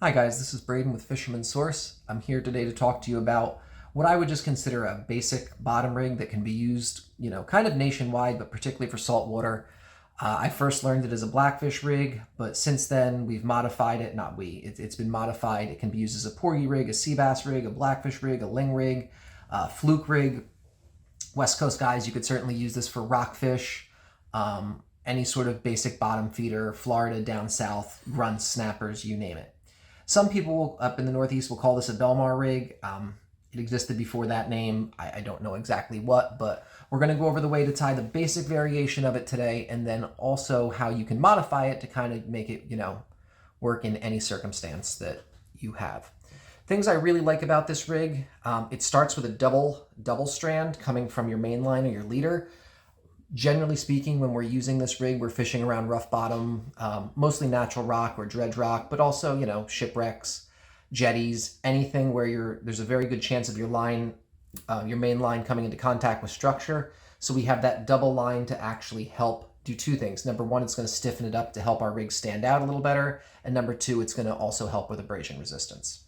Hi guys, this is Braden with Fisherman's Source. I'm here today to talk to you about what I would just consider a basic bottom rig that can be used, kind of nationwide, but particularly for saltwater. I first learned it as a Blackfish rig, but since then we've modified it. Not we, it's been modified. It can be used as a porgy rig, a sea bass rig, a Blackfish rig, a ling rig, a fluke rig. West Coast guys, you could certainly use this for rockfish, any sort of basic bottom feeder, Florida, down south, grunts, snappers, you name it. Some people up in the Northeast will call this a Belmar rig. It existed before that name. I don't know exactly what, but we're going to go over the way to tie the basic variation of it today, and then also how you can modify it to kind of make it, work in any circumstance that you have. Things I really like about this rig, it starts with a double strand coming from your main line or your leader. Generally speaking, when we're using this rig, we're fishing around rough bottom, mostly natural rock or dredge rock, but also, shipwrecks, jetties, anything where there's a very good chance of your line, your main line coming into contact with structure. So we have that double line to actually help do two things. Number one, it's going to stiffen it up to help our rig stand out a little better. And number two, it's going to also help with abrasion resistance.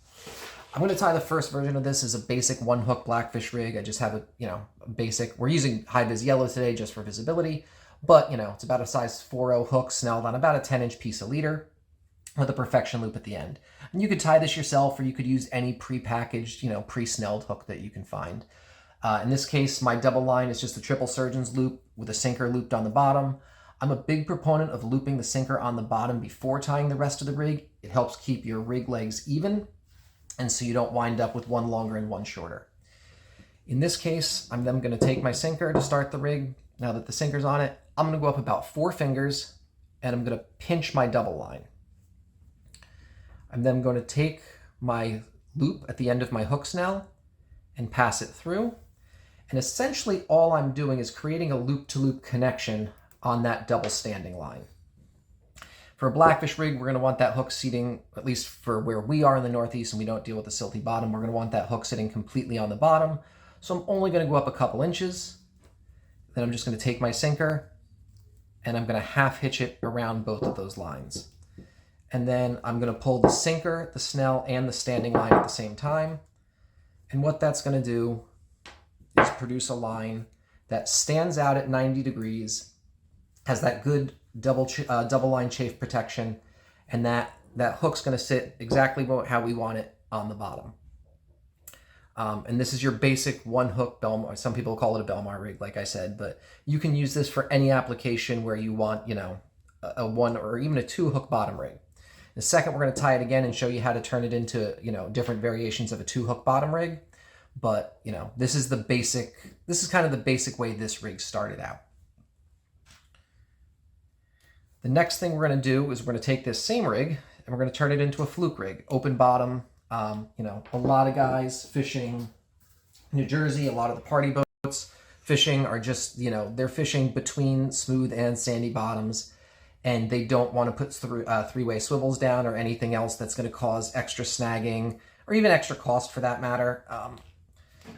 I'm going to tie the first version of this as a basic one hook Blackfish rig. I just have a basic. We're using high vis yellow today just for visibility, but it's about a size 4.0 hook snelled on about a 10-inch piece of leader with a perfection loop at the end. And you could tie this yourself, or you could use any pre-packaged, pre-snelled hook that you can find. In this case, my double line is just a triple surgeon's loop with a sinker looped on the bottom. I'm a big proponent of looping the sinker on the bottom before tying the rest of the rig. It helps keep your rig legs even, and so you don't wind up with one longer and one shorter. In this case, I'm then going to take my sinker to start the rig. Now that the sinker's on it, I'm going to go up about 4 fingers, and I'm going to pinch my double line. I'm then going to take my loop at the end of my hook snell and pass it through. And essentially all I'm doing is creating a loop-to-loop connection on that double standing line. For a Blackfish rig, we're going to want that hook seating, at least for where we are in the Northeast and we don't deal with the silty bottom, we're going to want that hook sitting completely on the bottom. So I'm only going to go up a couple inches. Then I'm just going to take my sinker and I'm going to half hitch it around both of those lines. And then I'm going to pull the sinker, the snell, and the standing line at the same time. And what that's going to do is produce a line that stands out at 90 degrees, has that good double line chafe protection, and that hook's going to sit exactly how we want it on the bottom. And this is your basic one hook Belmar. Some people call it a Belmar rig, like I said, but you can use this for any application where you want, a one or even a 2 hook bottom rig. In a second, we're going to tie it again and show you how to turn it into, different variations of a 2 hook bottom rig. But, this is kind of the basic way this rig started out. The next thing we're going to do is we're going to take this same rig and we're going to turn it into a fluke rig, open bottom. A lot of guys fishing New Jersey, a lot of the party boats fishing are just, they're fishing between smooth and sandy bottoms, and they don't want to put three-way swivels down or anything else that's going to cause extra snagging or even extra cost for that matter.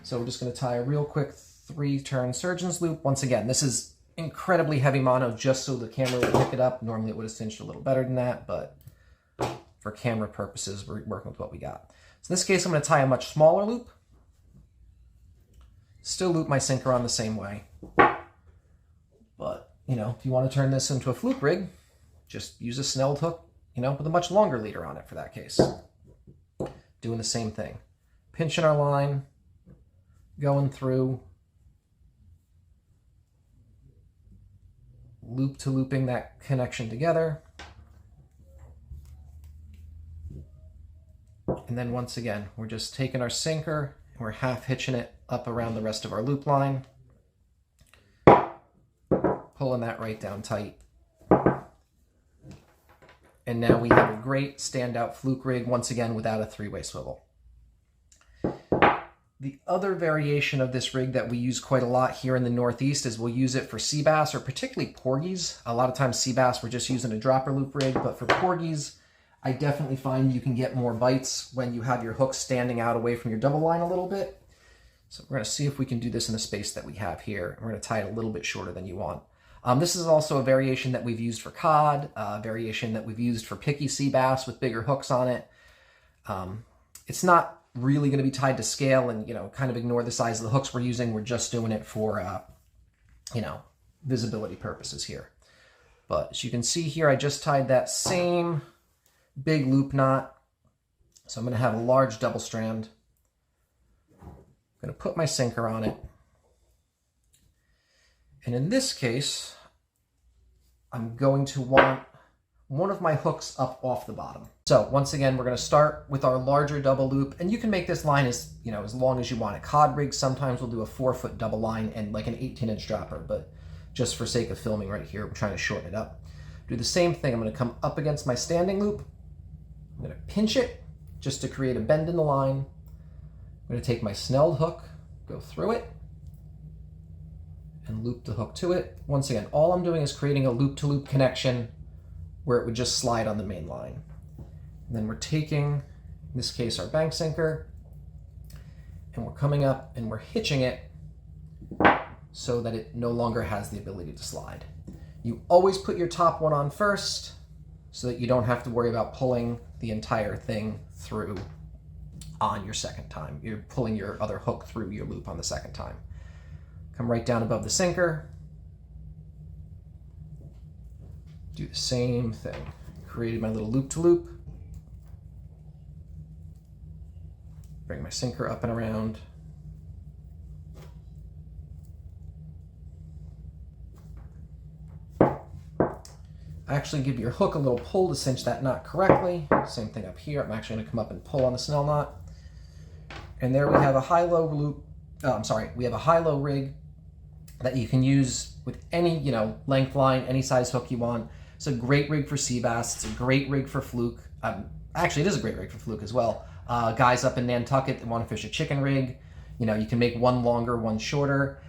So we're just going to tie a real quick 3-turn surgeon's loop. Once again, this is incredibly heavy mono just so the camera would pick it up. Normally it would have cinched a little better than that, but for camera purposes, we're working with what we got. So in this case, I'm going to tie a much smaller loop. Still loop my sinker on the same way. But, if you want to turn this into a fluke rig, just use a snelled hook, with a much longer leader on it for that case. Doing the same thing. Pinching our line, going through, loop to looping that connection together. And then once again, we're just taking our sinker and we're half hitching it up around the rest of our loop line, pulling that right down tight. And now we have a great standout fluke rig, once again, without a 3-way swivel. The other variation of this rig that we use quite a lot here in the Northeast is we'll use it for sea bass, or particularly porgies. A lot of times sea bass, we're just using a dropper loop rig, but for porgies, I definitely find you can get more bites when you have your hook standing out away from your double line a little bit. So we're going to see if we can do this in the space that we have here. We're going to tie it a little bit shorter than you want. This is also a variation that we've used for cod, a variation that we've used for picky sea bass with bigger hooks on it. It's not really going to be tied to scale, and, kind of ignore the size of the hooks we're using. We're just doing it for, visibility purposes here. But as you can see here, I just tied that same big loop knot. So I'm going to have a large double strand. I'm going to put my sinker on it. And in this case, I'm going to want one of my hooks up off the bottom. So once again, we're going to start with our larger double loop, and you can make this line as long as you want it. Cod rigs sometimes will do a 4-foot double line and like an 18-inch dropper, but just for sake of filming right here, we're trying to shorten it up. Do the same thing. I'm going to come up against my standing loop. I'm going to pinch it just to create a bend in the line. I'm going to take my snelled hook, go through it, and loop the hook to it. Once again, all I'm doing is creating a loop-to-loop connection where it would just slide on the main line. And then we're taking, in this case, our bank sinker, and we're coming up and we're hitching it so that it no longer has the ability to slide. You always put your top one on first so that you don't have to worry about pulling the entire thing through on your second time. You're pulling your other hook through your loop on the second time. Come right down above the sinker. Do the same thing. Created my little loop-to-loop. Bring my sinker up and around. Actually give your hook a little pull to cinch that knot correctly. Same thing up here. I'm actually going to come up and pull on the snell knot. And there we have a high-low loop. We have a high-low rig that you can use with any, length line, any size hook you want. It's a great rig for sea bass. It's a great rig for fluke. Actually, it is a great rig for fluke as well. Guys up in Nantucket that want to fish a chicken rig, you can make one longer, one shorter.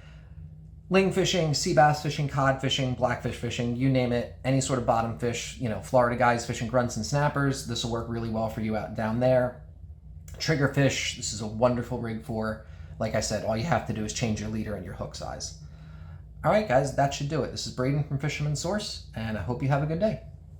Ling fishing, sea bass fishing, cod fishing, blackfish fishing, you name it, any sort of bottom fish, Florida guys fishing grunts and snappers, this will work really well for you out down there. Trigger fish, this is a wonderful rig for. Like I said, all you have to do is change your leader and your hook size. All right, guys, that should do it. This is Braden from Fisherman's Source, and I hope you have a good day.